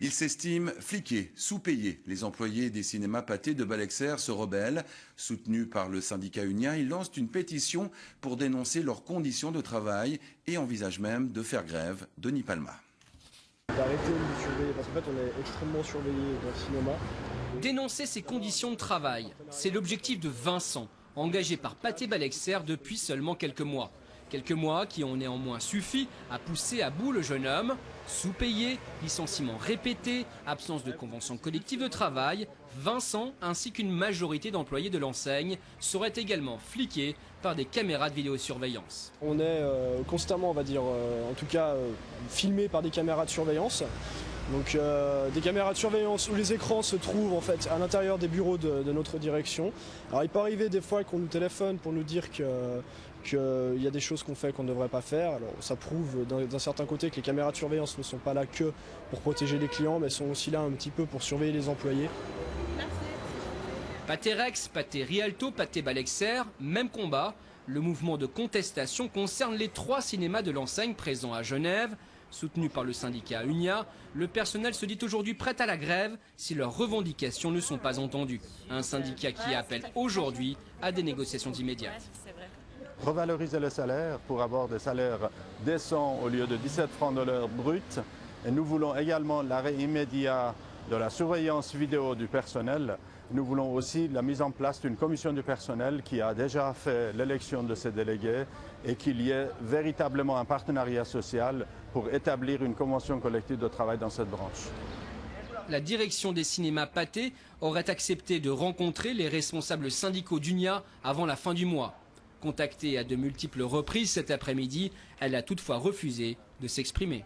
Ils s'estiment fliqués, sous-payés. Les employés des cinémas Pathé de Ballexerre se rebellent. Soutenus par le syndicat Unia, ils lancent une pétition pour dénoncer leurs conditions de travail et envisagent même de faire grève. Denis Palma. D'arrêter de nous surveiller, parce qu'en fait on est extrêmement surveillés dans le cinéma. Dénoncer ces conditions de travail, c'est l'objectif de Vincent, engagé par Pathé Ballexerre depuis seulement quelques mois. Quelques mois qui ont néanmoins suffi à pousser à bout le jeune homme. Sous-payé, licenciements répétés, absence de convention collective de travail, Vincent ainsi qu'une majorité d'employés de l'enseigne seraient également fliqués par des caméras de vidéosurveillance. On est constamment, on va dire, en tout cas filmé par des caméras de surveillance. Donc des caméras de surveillance où les écrans se trouvent en fait à l'intérieur des bureaux de notre direction. Alors il peut arriver des fois qu'on nous téléphone pour nous dire qu'il y a des choses qu'on fait qu'on ne devrait pas faire. Alors ça prouve d'un certain côté que les caméras de surveillance ne sont pas là que pour protéger les clients, mais sont aussi là un petit peu pour surveiller les employés. Pathé Rex, Pathé Rialto, Pathé Ballexerre, même combat. Le mouvement de contestation concerne les 3 cinémas de l'enseigne présents à Genève. Soutenu par le syndicat Unia, le personnel se dit aujourd'hui prêt à la grève si leurs revendications ne sont pas entendues. Un syndicat qui appelle aujourd'hui à des négociations immédiates. Revaloriser le salaire pour avoir des salaires décents au lieu de 17 francs de l'heure brut. Et nous voulons également l'arrêt immédiat de la surveillance vidéo du personnel. Nous voulons aussi la mise en place d'une commission du personnel qui a déjà fait l'élection de ses délégués et qu'il y ait véritablement un partenariat social pour établir une convention collective de travail dans cette branche. La direction des cinémas Pathé aurait accepté de rencontrer les responsables syndicaux d'Unia avant la fin du mois. Contactée à de multiples reprises cet après-midi, elle a toutefois refusé de s'exprimer.